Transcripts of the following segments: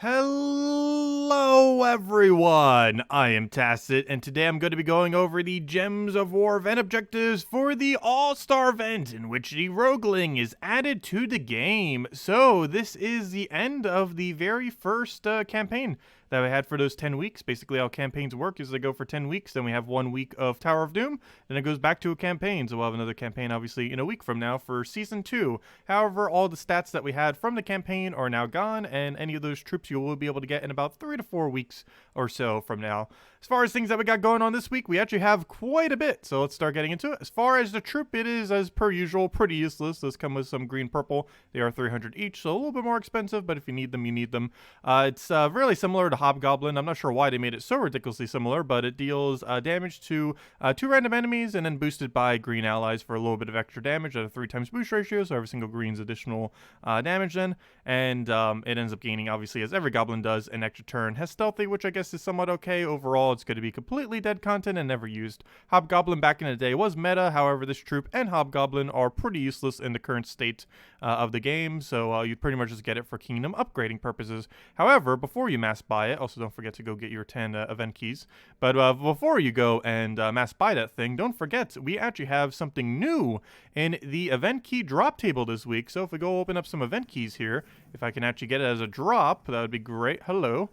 Hello everyone, I am Tacit, and today I'm going to be going over the Gems of War event objectives for the All-Star event, in which the Rogueling is added to the game. So this is the end of the very first campaign that we had for those 10 weeks. Basically how campaigns work is they go for 10 weeks, then we have 1 week of Tower of Doom, then it goes back to a campaign. So we'll have another campaign obviously in a week from now for Season 2. However, all the stats that we had from the campaign are now gone, and any of those troops you will be able to get in about 3 to 4 weeks or so from now. As far as things that we got going on this week, we actually have quite a bit, so let's start getting into it. As far as the troop, it is, as per usual, pretty useless. Those come with some green-purple. They are 300 each, so a little bit more expensive, but if you need them, you need them. It's really similar to Hobgoblin. I'm not sure why they made it so ridiculously similar, but it deals damage to 2 random enemies, and then boosted by green allies for a little bit of extra damage at a 3 times boost ratio, so every single green's additional damage then. And it ends up gaining, obviously, as every goblin does, an extra turn. Has stealthy, which I guess is somewhat okay. Overall, it's going to be completely dead content and never used. Hobgoblin back in the day was meta, however, this troop and Hobgoblin are pretty useless in the current state of the game, so you pretty much just get it for kingdom upgrading purposes. However, before you mass buy it, also don't forget to go get your 10 event keys, but before you go and mass buy that thing, don't forget, we actually have something new in the event key drop table this week. So if we go open up some event keys here, if I can actually get it as a drop, that would be great. Hello.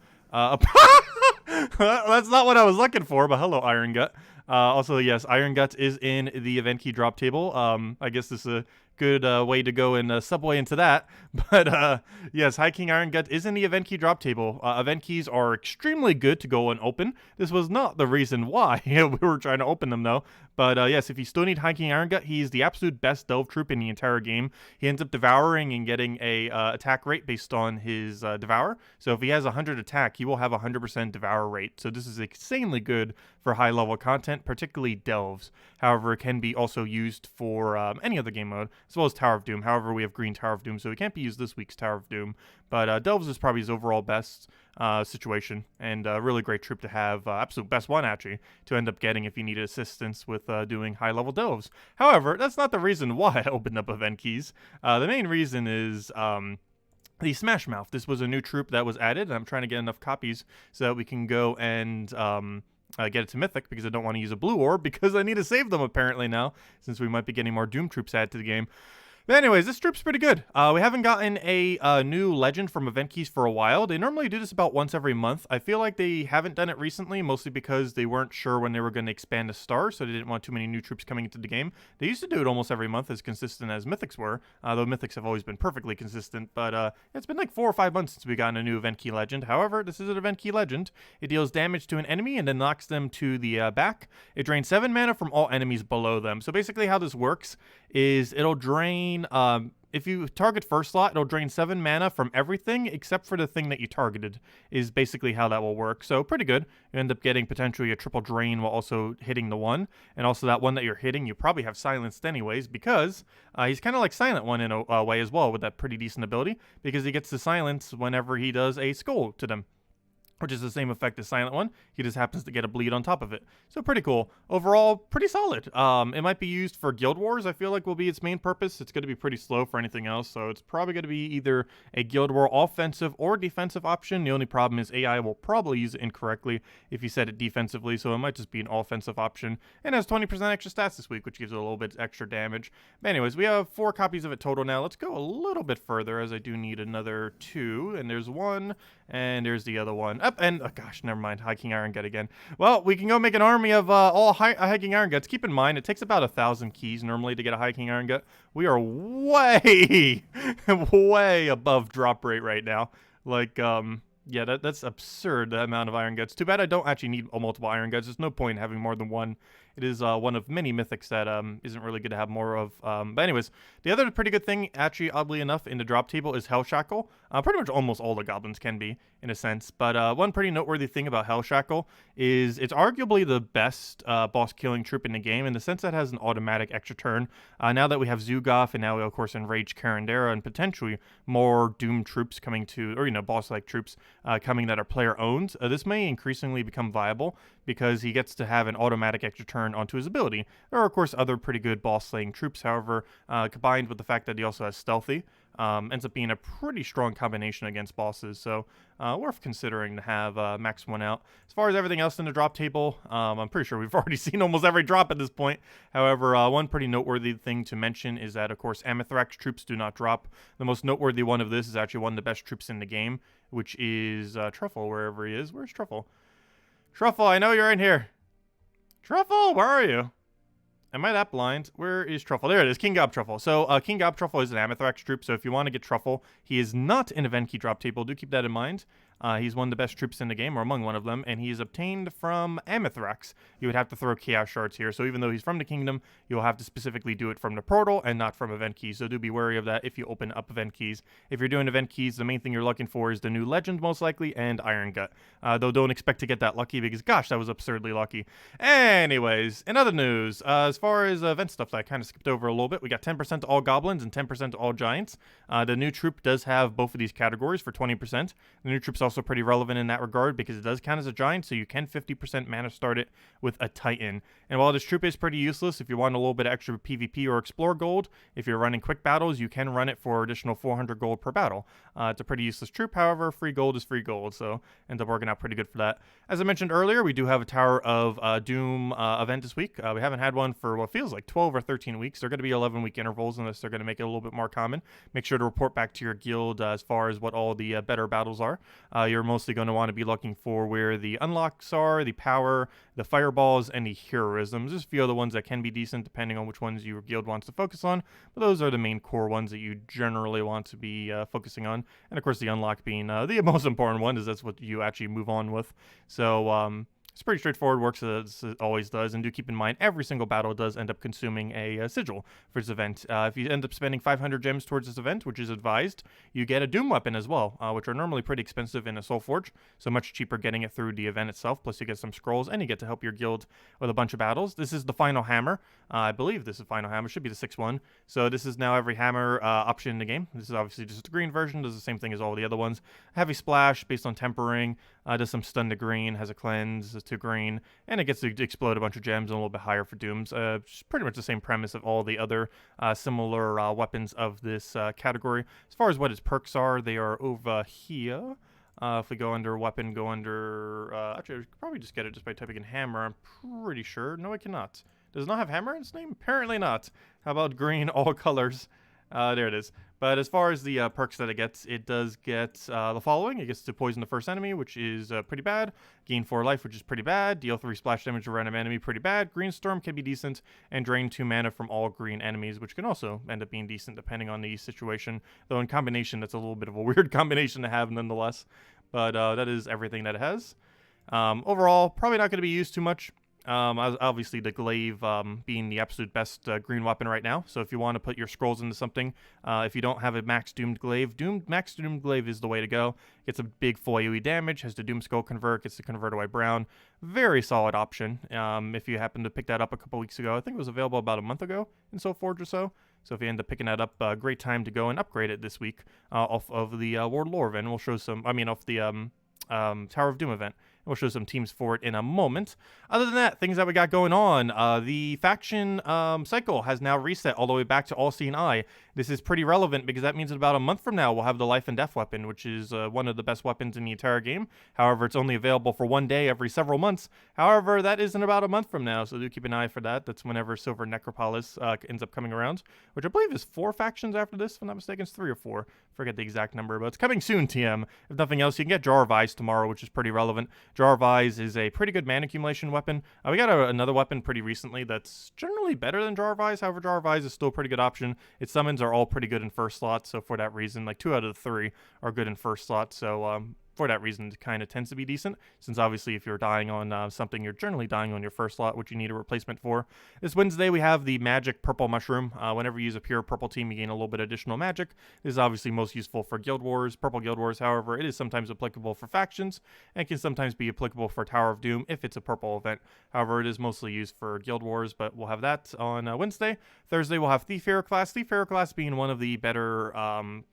That's not what I was looking for, but hello, Iron Gut. Also, yes, Iron Gut is in the event key drop table. I guess this is a good way to go and subway into that. But yes, High King Iron Gut is in the event key drop table. Event keys are extremely good to go and open. This was not the reason why we were trying to open them, though. But yes, if you still need High King Iron Gut, he's the absolute best delve troop in the entire game. He ends up devouring and getting a attack rate based on his devour. So if he has 100 attack, he will have 100% devour rate. So this is insanely good for high level content, particularly delves. However, it can be also used for any other game mode, as well as Tower of Doom. However, we have green Tower of Doom, so it can't be used this week's Tower of Doom. But delves is probably his overall best situation, and a really great troop to have, absolute best one actually, to end up getting if you need assistance with doing high level delves. However, that's not the reason why I opened up event keys. The main reason is the Smash Mouth. This was a new troop that was added, and I'm trying to get enough copies so that we can go and get it to Mythic, because I don't want to use a blue orb, because I need to save them apparently now, since we might be getting more Doom troops added to the game. But anyways, this troop's pretty good. We haven't gotten a new legend from event keys for a while. They normally do this about once every month. I feel like they haven't done it recently, mostly because they weren't sure when they were going to expand the star, so they didn't want too many new troops coming into the game. They used to do it almost every month, as consistent as Mythics were, though Mythics have always been perfectly consistent. But it's been like 4 or 5 months since we got a new event key legend. However, this is an event key legend. It deals damage to an enemy and then knocks them to the back. It drains 7 mana from all enemies below them. So basically how this works is it'll drain, if you target first slot, it'll drain 7 mana from everything except for the thing that you targeted, is basically how that will work. So pretty good. You end up getting potentially a triple drain while also hitting the one. And also that one that you're hitting, you probably have silenced anyways, because he's kind of like Silent One in a way as well, with that pretty decent ability, because he gets to silence whenever he does a skull to them, which is the same effect as Silent One. He just happens to get a bleed on top of it. So pretty cool. Overall, pretty solid. It might be used for Guild Wars, I feel like will be its main purpose. It's going to be pretty slow for anything else, so it's probably going to be either a Guild War offensive or defensive option. The only problem is AI will probably use it incorrectly if you set it defensively, so it might just be an offensive option. And has 20% extra stats this week, which gives it a little bit extra damage. But anyways, we have 4 copies of it total now. Let's go a little bit further, as I do need another 2. And there's 1, and there's the other one. And oh gosh, never mind. High King Iron Gut again. Well, we can go make an army of all High King Iron Guts. Keep in mind, it takes about 1,000 keys normally to get a High King Iron Gut. We are way, way above drop rate right now. Like, yeah, that's absurd, the amount of Iron Guts. Too bad I don't actually need multiple Iron Guts. There's no point in having more than one. It is one of many mythics that isn't really good to have more of. But anyways, the other pretty good thing, actually, oddly enough, in the drop table is Hellshackle. Pretty much almost all the goblins can be, in a sense. But one pretty noteworthy thing about Hellshackle is it's arguably the best boss killing troop in the game, in the sense that it has an automatic extra turn. Now that we have Zugoff, and now we, of course, Enrage Karandera, and potentially more Doom troops coming to, or, boss-like troops coming that are player-owned, this may increasingly become viable, because he gets to have an automatic extra turn turn onto his ability. There are, of course, other pretty good boss-slaying troops, however, combined with the fact that he also has stealthy, ends up being a pretty strong combination against bosses, so worth considering to have Max 1 out. As far as everything else in the drop table, I'm pretty sure we've already seen almost every drop at this point. However, one pretty noteworthy thing to mention is that, of course, Amethyrax troops do not drop. The most noteworthy one of this is actually one of the best troops in the game, which is Truffle, wherever he is. Where's Truffle? Truffle, I know you're in here. Truffle, where are you? Am I that blind? Where is Truffle? There it is, King Gob Truffle. So King Gob Truffle is an Amethyrax troop, so if you want to get Truffle, he is not an event key drop table. Do keep that in mind. He's one of the best troops in the game, or among one of them, and he is obtained from Amethyrax. You would have to throw Chaos Shards here, so even though he's from the Kingdom, you'll have to specifically do it from the portal and not from event keys, so do be wary of that if you open up event keys. If you're doing event keys, the main thing you're looking for is the new Legend, most likely, and Iron Gut. Though don't expect to get that lucky, because gosh, that was absurdly lucky. Anyways, in other news, as far as event stuff that I kind of skipped over a little bit, we got 10% to all Goblins and 10% to all Giants. The new troop does have both of these categories for 20%. The new troop's also pretty relevant in that regard because it does count as a Giant, so you can 50% mana start it with a Titan. And while this troop is pretty useless, if you want a little bit of extra PvP or Explore gold, if you're running quick battles, you can run it for additional 400 gold per battle. It's a pretty useless troop, however, free gold is free gold, so ends up working out pretty good for that. As I mentioned earlier, we do have a Tower of Doom event this week. We haven't had one for what feels like 12 or 13 weeks. They're going to be 11-week intervals unless they're going to make it a little bit more common. Make sure to report back to your guild as far as what all the better battles are. You're mostly going to want to be looking for where the unlocks are, the power, the fireballs, and the heroisms. There's a few other ones that can be decent depending on which ones your guild wants to focus on, but those are the main core ones that you generally want to be focusing on. And of course, the unlock being the most important one, is that's what you actually move on with. So it's pretty straightforward, works as it always does, and do keep in mind every single battle does end up consuming a sigil for this event. If you end up spending 500 gems towards this event, which is advised, you get a Doom weapon as well, which are normally pretty expensive in a Soul Forge, so much cheaper getting it through the event itself, plus you get some scrolls, and you get to help your guild with a bunch of battles. This is the final hammer. I believe this is final hammer, should be the 6th one, so this is now every hammer option in the game. This is obviously just the green version, does the same thing as all the other ones. Heavy Splash, based on tempering, does some stun to green, has a cleanse to green, and it gets to explode a bunch of gems and a little bit higher for dooms. Pretty much the same premise of all the other similar weapons of this category. As far as what its perks are, they are over here. If we go under weapon, go under... actually, I could probably just get it just by typing in hammer, I'm pretty sure. No, I cannot. Does it not have hammer in its name? Apparently not. How about green, all colors? There it is. But as far as the perks that it does get the following. It gets to poison the first enemy, which is pretty bad. Gain 4 life, which is pretty bad. Deal 3 splash damage to a random enemy, pretty bad. Green Storm can be decent. And drain 2 mana from all green enemies, which can also end up being decent depending on the situation. Though in combination, that's a little bit of a weird combination to have nonetheless. But that is everything that it has. Overall, probably not going to be used too much. Obviously the glaive being the absolute best green weapon right now. So if you want to put your scrolls into something, if you don't have a max doomed glaive, max doomed glaive is the way to go. Gets a big full AoE damage, has the doom skull convert, gets the convert away brown. Very solid option. If you happen to pick that up a couple weeks ago, I think it was available about a month ago in Soul Forge or so. So if you end up picking that up, great time to go and upgrade it this week off of the Ward Lore event. We'll show some, off the Tower of Doom event. We'll show some teams for it in a moment. Other than that, things that we got going on. The faction cycle has now reset all the way back to All-Seeing Eye. This is pretty relevant because that means that about a month from now, we'll have the Life and Death weapon, which is one of the best weapons in the entire game. However, it's only available for 1 day every several months. However, that is in about a month from now, so do keep an eye for that. That's whenever Silver Necropolis ends up coming around, which I believe is 4 factions after this, if I'm not mistaken. It's 3 or 4. Forget the exact number, but it's coming soon, TM. If nothing else, you can get Jar of Eyes tomorrow, which is pretty relevant. Jar of Eyes is a pretty good mana accumulation weapon. We got another weapon pretty recently that's generally better than Jar of Eyes. However, Jar of Eyes is still a pretty good option. Its summons are all pretty good in first slot, so for that reason, like 2 out of the 3 are good in first slot. So for that reason, it kind of tends to be decent, since obviously if you're dying on something, you're generally dying on your first slot, which you need a replacement for. This Wednesday, we have the Magic Purple Mushroom. Whenever you use a pure purple team, you gain a little bit of additional magic. This is obviously most useful for Guild Wars, Purple Guild Wars. However, it is sometimes applicable for factions, and can sometimes be applicable for Tower of Doom if it's a purple event. However, it is mostly used for Guild Wars, but we'll have that on Wednesday. Thursday, we'll have Thief Hero class. Thief Hero class being one of the better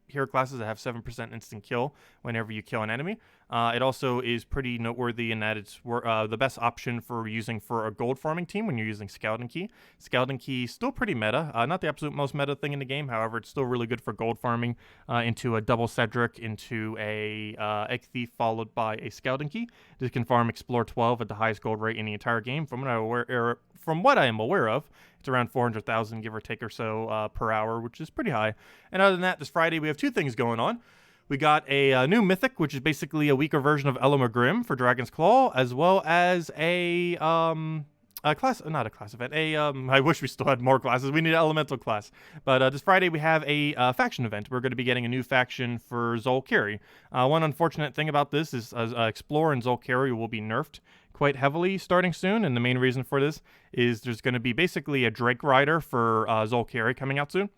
hero classes that have 7% instant kill whenever you kill an enemy. currently. It also is pretty noteworthy in that it's the best option for using for a gold farming team when you're using Scouting Key. Scouting Key still pretty meta, not the absolute most meta thing in the game. However, it's still really good for gold farming into a double Cedric, into a Egg Thief followed by a Scouting Key. This can farm Explore 12 at the highest gold rate in the entire game. From what I am aware of, it's around 400,000 give or take or so per hour, which is pretty high. And other than that, this Friday we have two things going on. We got a new mythic, which is basically a weaker version of Elamogrim for Dragon's Claw, as well as a class, not a class event. I wish we still had more classes. We need an elemental class. But this Friday we have a faction event. We're going to be getting a new faction for Zolkiri. One unfortunate thing about this is Explorer and Zolkiri will be nerfed quite heavily starting soon, and the main reason for this is there's going to be basically a Drake Rider for Zolkiri coming out soon.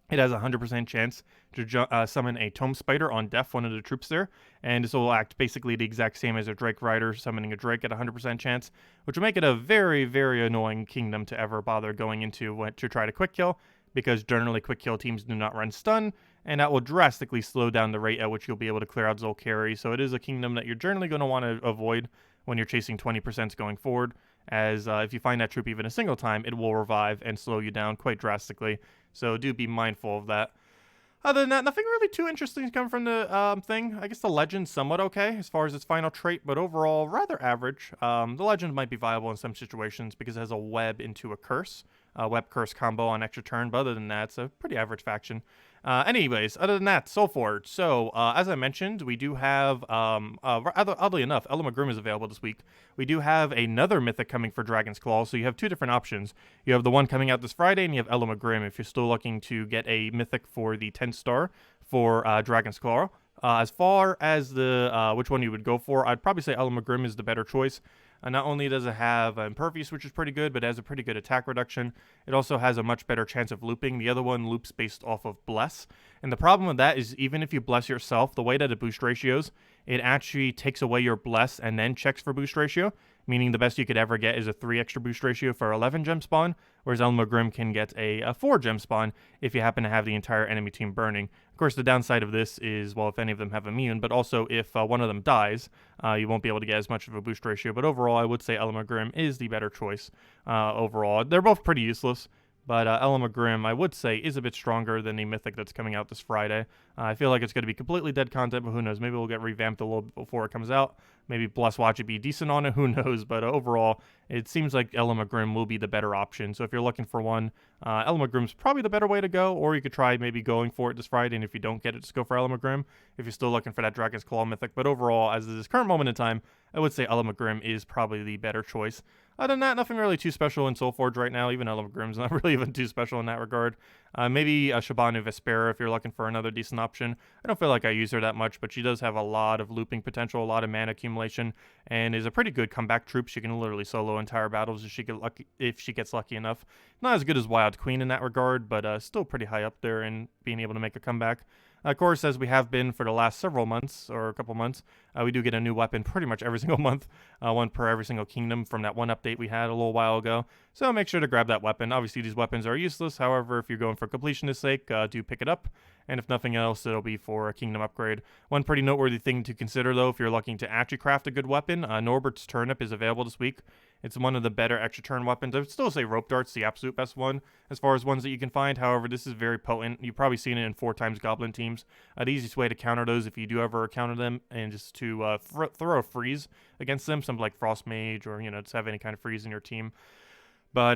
It has a 100% chance to summon a Tome Spider on death, one of the troops there, and this will act basically the exact same as a Drake Rider summoning a Drake at a 100% chance, which will make it a very, very annoying kingdom to ever bother going into to try to quick kill, because generally quick kill teams do not run stun, and that will drastically slow down the rate at which you'll be able to clear out Zolkiri. So it is a kingdom that you're generally going to want to avoid when you're chasing 20% going forward, as if you find that troop even a single time, it will revive and slow you down quite drastically. So do be mindful of that. Other than that, nothing really too interesting to come from the thing. I guess the Legend's somewhat okay as far as its final trait, but overall rather average. The Legend might be viable in some situations because it has a web into a curse. Web curse combo on extra turn, but other than that, it's a pretty average faction. Anyways, other than that, Soulforge. So, as I mentioned, we do have, oddly enough, Elamogrim is available this week. We do have another mythic coming for Dragon's Claw, so you have two different options. You have the one coming out this Friday, and you have Elamogrim if you're still looking to get a mythic for the 10-star for Dragon's Claw. As far as the which one you would go for, I'd probably say Elamogrim is the better choice. Not only does it have Impervious, which is pretty good, but it has a pretty good attack reduction. It also has a much better chance of looping. The other one loops based off of Bless. And the problem with that is even if you Bless yourself, the way that it boost ratios, it actually takes away your Bless and then checks for boost ratio, meaning the best you could ever get is a 3 extra boost ratio for 11 gem spawn, whereas Elamogrim can get a 4 gem spawn if you happen to have the entire enemy team burning. Of course, the downside of this is, well, if any of them have immune, but also if one of them dies, you won't be able to get as much of a boost ratio. But overall, I would say Elamogrim is the better choice overall. They're both pretty useless. But Elamogrim, I would say, is a bit stronger than the mythic that's coming out this Friday. I feel like it's going to be completely dead content, but who knows? Maybe we'll get revamped a little bit before it comes out. Maybe Bless Watch would be decent on it. Who knows? But overall, it seems like Elamogrim will be the better option. So if you're looking for one, Elamogrim's probably the better way to go. Or you could try maybe going for it this Friday, and if you don't get it, just go for Elamogrim if you're still looking for that Dragon's Claw mythic. But overall, as of this current moment in time, I would say Elamogrim is probably the better choice. Other than that, nothing really too special in Soulforge right now. Even Elamogrim's not really even too special in that regard. Maybe Shabanu Vespera if you're looking for another decent option. I don't feel like I use her that much, but she does have a lot of looping potential, a lot of mana accumulation, and is a pretty good comeback troop. She can literally solo entire battles if she gets lucky enough. Not as good as Wild Queen in that regard, but still pretty high up there in being able to make a comeback. Of course, as we have been for the last several months, or a couple months, we do get a new weapon pretty much every single month, one per every single kingdom from that one update we had a little while ago. So make sure to grab that weapon. Obviously, these weapons are useless. However, if you're going for completionist sake, do pick it up. And if nothing else, it'll be for a kingdom upgrade. One pretty noteworthy thing to consider, though, if you're looking to actually craft a good weapon, Norbert's Turnip is available this week. It's one of the better extra turn weapons. I would still say Rope Dart's the absolute best one as far as ones that you can find. However, this is very potent. You've probably seen it in 4x Goblin teams. The easiest way to counter those, if you do ever counter them, and just to throw a freeze against them, something like Frost Mage, or just have any kind of freeze in your team. But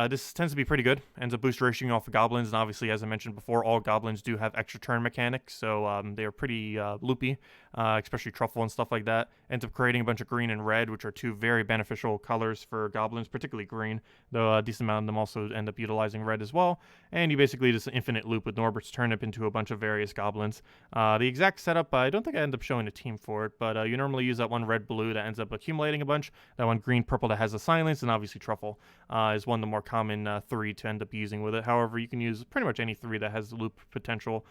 this tends to be pretty good. Ends up boost ratioing off of goblins, and obviously, as I mentioned before, all goblins do have extra turn mechanics, so they are pretty loopy, especially Truffle and stuff like that. Ends up creating a bunch of green and red, which are two very beneficial colors for goblins, particularly green, though a decent amount of them also end up utilizing red as well. And you basically just infinite loop with Norbert's Turnip into a bunch of various goblins. The exact setup, I don't think I end up showing a team for it, but you normally use that one red-blue that ends up accumulating a bunch, that one green-purple that has a silence, and obviously Truffle is one of the more common 3 to end up using with it. However, you can use pretty much any 3 that has loop potential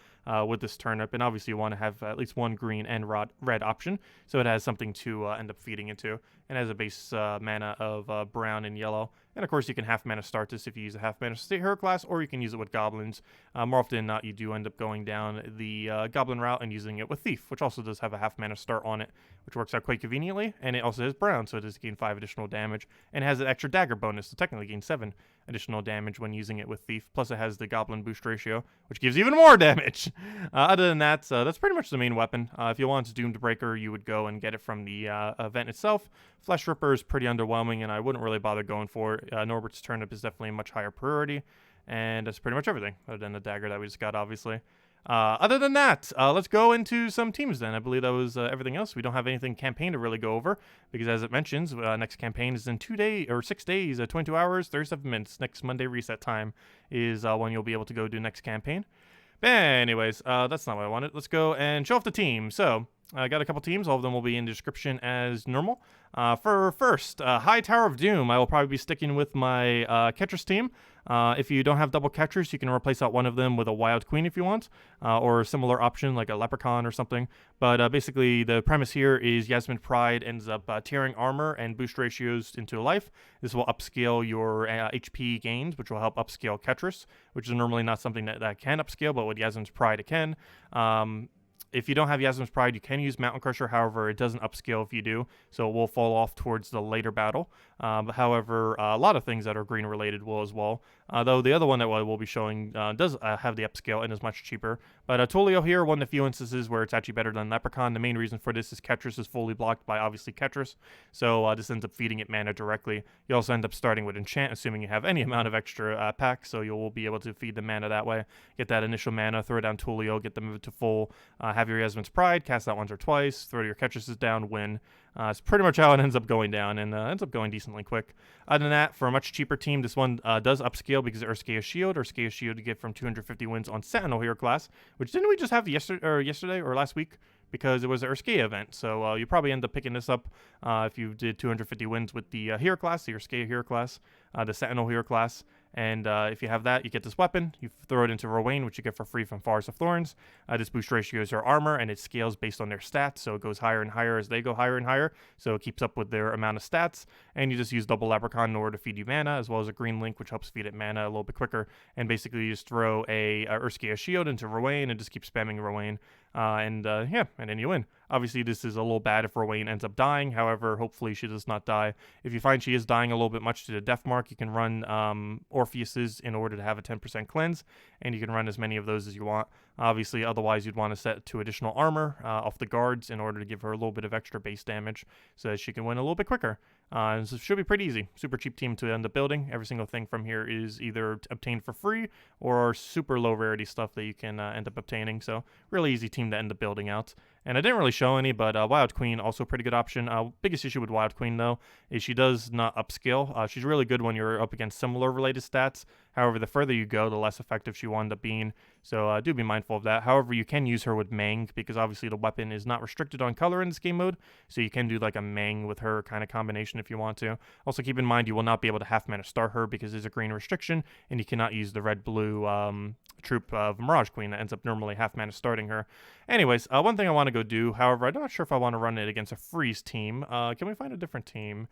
with this Turnip, and obviously you want to have at least one green and red option, so it has something to end up feeding into, and has a base mana of brown and yellow. And of course, you can half mana start this if you use a half mana state hero class, or you can use it with goblins. More often than not, you do end up going down the goblin route and using it with Thief, which also does have a half mana start on it, which works out quite conveniently. And it also has Brown, so it does gain 5 additional damage, and it has an extra dagger bonus, so technically gain 7 additional damage when using it with Thief. Plus, it has the goblin boost ratio, which gives even more damage. Other than that, that's pretty much the main weapon. If you want Doomed Breaker, you would go and get it from the event itself. Flesh Ripper is pretty underwhelming, and I wouldn't really bother going for it. Norbert's Turnip is definitely a much higher priority, and that's pretty much everything, other than the dagger that we just got, obviously. Other than that, let's go into some teams then. I believe that was everything else. We don't have anything campaign to really go over because, as it mentions, next campaign is in 2 days or 6 days, 22 hours, 37 minutes. Next Monday reset time is when you'll be able to go do next campaign. But anyways, that's not what I wanted. Let's go and show off the team. So I got a couple teams. All of them will be in the description as normal. For first, High Tower of Doom, I will probably be sticking with my Ketris team. If you don't have double Ketris, you can replace out one of them with a Wild Queen if you want, or a similar option like a Leprechaun or something. But basically, the premise here is Yasmin Pride ends up tearing armor and boost ratios into life. This will upscale your HP gains, which will help upscale Ketris, which is normally not something that can upscale, but with Yasmin's Pride it can. If you don't have Yasmin's Pride, you can use Mountain Crusher. However, it doesn't upscale if you do, so it will fall off towards the later battle. However, a lot of things that are green related will as well. Though the other one that we'll be showing does have the upscale and is much cheaper. But Tulio here, one of the few instances where it's actually better than Leprechaun. The main reason for this is Ketris is fully blocked by obviously Ketris, so this ends up feeding it mana directly. You also end up starting with Enchant, assuming you have any amount of extra packs, so you'll be able to feed the mana that way. Get that initial mana, throw down Tulio, get them to full, have your Yasmin's Pride, cast that once or twice, throw your Ketrises down, win. It's pretty much how it ends up going down, and ends up going decently quick. Other than that, for a much cheaper team, this one does upscale because of Urskea Shield. Urskea Shield you get from 250 wins on Sentinel Hero class, which didn't we just have yesterday or last week? Because it was an Urskea event, so you probably end up picking this up if you did 250 wins with the Hero class, the Urskea Hero class, the Sentinel Hero class. And if you have that, you get this weapon. You throw it into Rowain, which you get for free from Forest of Thorns. This boost ratio is their armor, and it scales based on their stats, so it goes higher and higher as they go higher and higher, so it keeps up with their amount of stats. And you just use double Leprechaun in order to feed you mana, as well as a green link, which helps feed it mana a little bit quicker. And basically, you just throw a Urskea Shield into Rowain and just keep spamming Rowain. And then you win. Obviously, this is a little bad if Rowain ends up dying. However, hopefully she does not die. If you find she is dying a little bit much to the death mark, you can run Orpheus's in order to have a 10% cleanse, and you can run as many of those as you want. Obviously, otherwise you'd want to set 2 additional armor off the guards in order to give her a little bit of extra base damage so that she can win a little bit quicker. So it should be pretty easy. Super cheap team to end up building. Every single thing from here is either obtained for free or super low rarity stuff that you can end up obtaining. So really easy team to end up building out. And I didn't really show any, but Wild Queen, also a pretty good option. Biggest issue with Wild Queen, though, is she does not upscale. She's really good when you're up against similar related stats. However, the further you go, the less effective she will end up being. So do be mindful of that. However, you can use her with Mang, because obviously the weapon is not restricted on color in this game mode. So you can do like a Mang with her kind of combination if you want to. Also keep in mind you will not be able to half mana start her because there's a green restriction, and you cannot use the red-blue troop of Mirage Queen that ends up normally half mana starting her. Anyways, one thing I want to go do, however, I'm not sure if I want to run it against a Freeze team. Can we find a different team?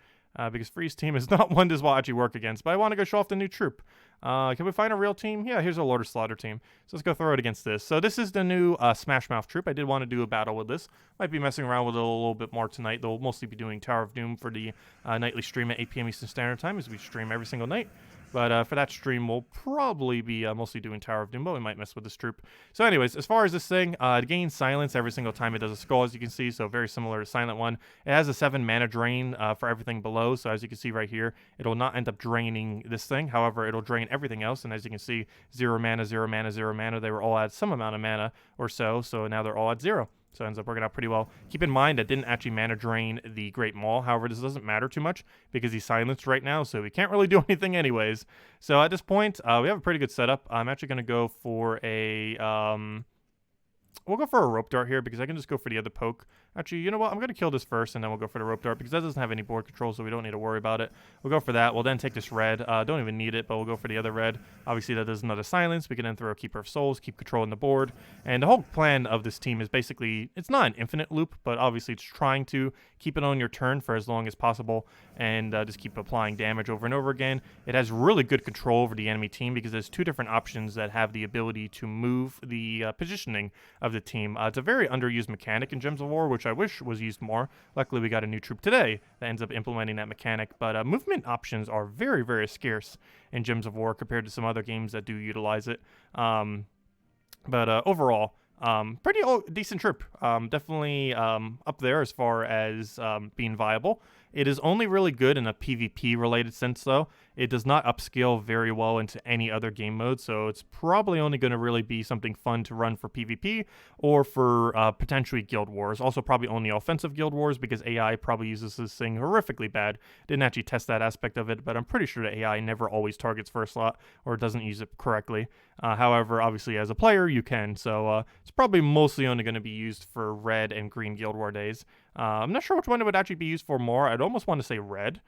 Because Freeze team is not one this will actually work against, but I want to go show off the new troop. Can we find a real team? Yeah, here's a Lord of Slaughter team. So let's go throw it against this. So this is the new Smash Mouth troop. I did want to do a battle with this. Might be messing around with it a little bit more tonight. They'll mostly be doing Tower of Doom for the nightly stream at 8 p.m. Eastern Standard Time, as we stream every single night. But for that stream, we'll probably be mostly doing Tower of Doom, but we might mess with this troop. So anyways, as far as this thing, it gains silence every single time it does a skull, as you can see, so very similar to Silent One. It has a 7 mana drain for everything below, so as you can see right here, it'll not end up draining this thing. However, it'll drain everything else, and as you can see, 0 mana, 0 mana, 0 mana. They were all at some amount of mana or so now they're all at 0. So it ends up working out pretty well. Keep in mind, I didn't actually mana drain the Great Maul. However, this doesn't matter too much because he's silenced right now, so we can't really do anything anyways. So at this point, we have a pretty good setup. I'm actually going to go for a We'll go for a rope dart here because I can just go for the other poke. Actually, you know what? I'm going to kill this first, and then we'll go for the rope dart because that doesn't have any board control, so we don't need to worry about it. We'll go for that. We'll then take this red. Don't even need it, but we'll go for the other red. Obviously, that does another silence. We can then throw a Keeper of Souls, keep controlling the board. And the whole plan of this team is basically, it's not an infinite loop, but obviously it's trying to keep it on your turn for as long as possible and just keep applying damage over and over again. It has really good control over the enemy team because there's two different options that have the ability to move the positioning of the team. It's a very underused mechanic in Gems of War, which I wish was used more. Luckily, we got a new troop today that ends up implementing that mechanic, but movement options are very, very scarce in Gems of War compared to some other games that do utilize it. But overall, pretty decent troop. Definitely up there as far as being viable. It is only really good in a PvP related sense, though. It does not upscale very well into any other game mode, so it's probably only going to really be something fun to run for PvP or for potentially Guild Wars. Also, probably only offensive Guild Wars because AI probably uses this thing horrifically bad. Didn't actually test that aspect of it, but I'm pretty sure the AI never always targets first slot or doesn't use it correctly. However, obviously as a player, you can, so it's probably mostly only going to be used for red and green Guild War days. I'm not sure which one it would actually be used for more. I'd almost want to say red,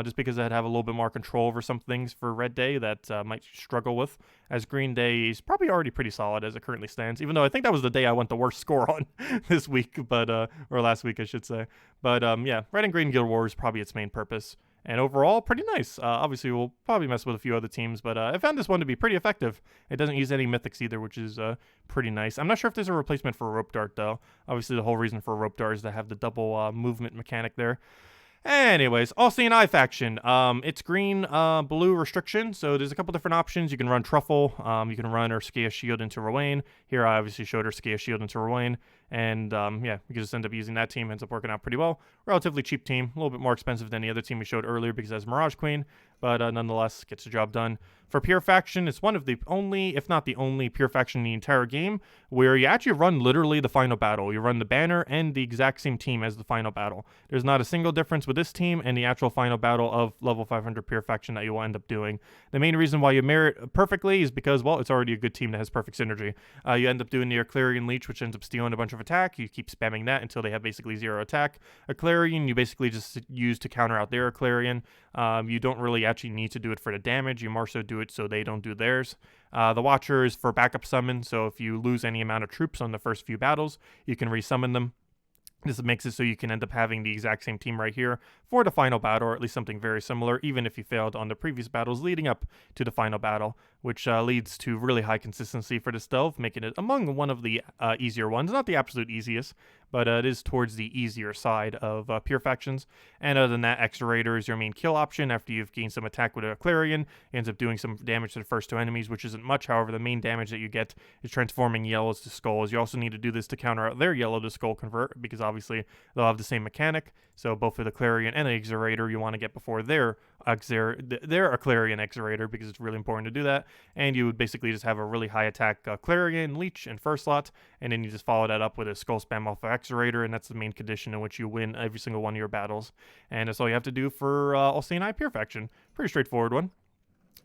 just because I'd have a little bit more control over some things for Red Day that might struggle with, as Green Day is probably already pretty solid as it currently stands, even though I think that was the day I went the worst score on this week, but or last week, I should say. But yeah, red and green Guild War is probably its main purpose. And overall, pretty nice. Obviously, we'll probably mess with a few other teams, but I found this one to be pretty effective. It doesn't use any mythics either, which is pretty nice. I'm not sure if there's a replacement for Rope Dart, though. Obviously, the whole reason for Rope Dart is to have the double movement mechanic there. Anyways, All-Seeing Eye faction. It's green, blue restriction, so there's a couple different options. You can run Truffle, you can run Urskea Shield into Rowain. Here I obviously showed Urskea Shield into Rowain, and yeah, we can just end up using that team. Ends up working out pretty well. Relatively cheap team, a little bit more expensive than the other team we showed earlier because it has Mirage Queen, but nonetheless, gets the job done. For Pure Faction, it's one of the only, if not the only, Pure Faction in the entire game where you actually run literally the final battle. You run the banner and the exact same team as the final battle. There's not a single difference with this team and the actual final battle of level 500 Pure Faction that you will end up doing. The main reason why you merit perfectly is because, well, it's already a good team that has perfect synergy. You end up doing the Clarion Leech, which ends up stealing a bunch of attack. You keep spamming that until they have basically zero attack. A Clarion you basically just use to counter out their Clarion. You don't really actually need to do it for the damage. You more so do it so they don't do theirs. The Watcher is for backup summon, so if you lose any amount of troops on the first few battles, you can resummon them. This makes it so you can end up having the exact same team right here for the final battle, or at least something very similar, even if you failed on the previous battles leading up to the final battle, which leads to really high consistency for this delve, making it among one of the easier ones. Not the absolute easiest, but it is towards the easier side of Pure Factions. And other than that, Exorator is your main kill option. After you've gained some attack with a Clarion, it ends up doing some damage to the first two enemies, which isn't much. However, the main damage that you get is transforming yellows to skulls. You also need to do this to counter out their yellow to skull convert, because obviously they'll have the same mechanic. So both for the Clarion and the Exorator, you want to get before their Clarion Exorator, because it's really important to do that. And you would basically just have a really high attack Clarion, Leech, and first slot, and then you just follow that up with a skull spam off of Exorator, and that's the main condition in which you win every single one of your battles. And that's all you have to do for All-Seeing Eye Pure Faction. Pretty straightforward one.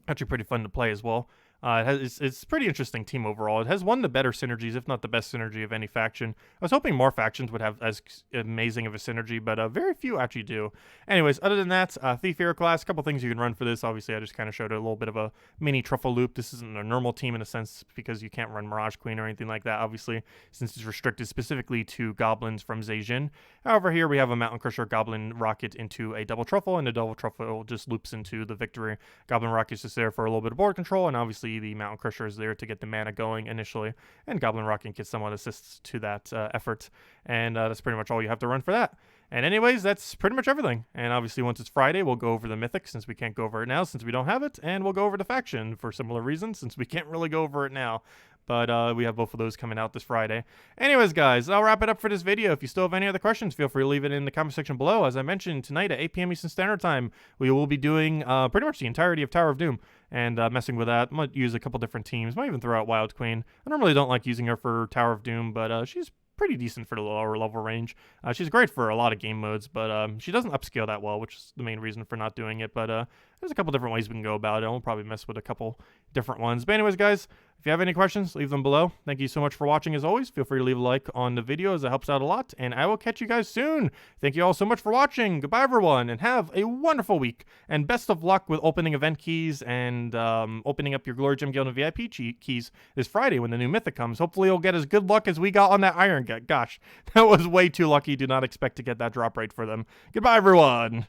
Actually pretty fun to play as well. It's a pretty interesting team overall. It has one of the better synergies, if not the best synergy of any faction. I was hoping more factions would have as amazing of a synergy, but very few actually do. Anyways, other than that, Thief Hero class, a couple things you can run for this. Obviously, I just kind of showed a little bit of a mini Truffle loop. This isn't a normal team in a sense because you can't run Mirage Queen or anything like that, obviously, since it's restricted specifically to goblins from Zhejian. However, here we have a Mountain Crusher Goblin Rocket into a Double Truffle, and the Double Truffle just loops into the victory. Goblin Rocket's just there for a little bit of board control, and obviously the Mountain Crusher is there to get the mana going initially, and Goblin Rocket gets somewhat assists to that effort, and that's pretty much all you have to run for that. And anyways, that's pretty much everything. And obviously once it's Friday, we'll go over the Mythic, since we can't go over it now since we don't have it, and we'll go over the Faction for similar reasons since we can't really go over it now. But we have both of those coming out this Friday. Anyways, guys, I'll wrap it up for this video. If you still have any other questions, feel free to leave it in the comment section below. As I mentioned, tonight at 8 p.m. Eastern Standard Time, we will be doing pretty much the entirety of Tower of Doom and messing with that. Might use a couple different teams. Might even throw out Wild Queen. I normally don't like using her for Tower of Doom, but she's pretty decent for the lower level range. She's great for a lot of game modes, but she doesn't upscale that well, which is the main reason for not doing it. But there's a couple different ways we can go about it. We'll probably mess with a couple different ones. But anyways, guys, if you have any questions, leave them below. Thank you so much for watching as always. Feel free to leave a like on the video as it helps out a lot. And I will catch you guys soon. Thank you all so much for watching. Goodbye, everyone, and have a wonderful week. And best of luck with opening event keys and opening up your Glory Gem Guild and VIP keys this Friday when the new Mythic comes. Hopefully you'll get as good luck as we got on that Iron Gut. Gosh, that was way too lucky. Do not expect to get that drop rate for them. Goodbye, everyone.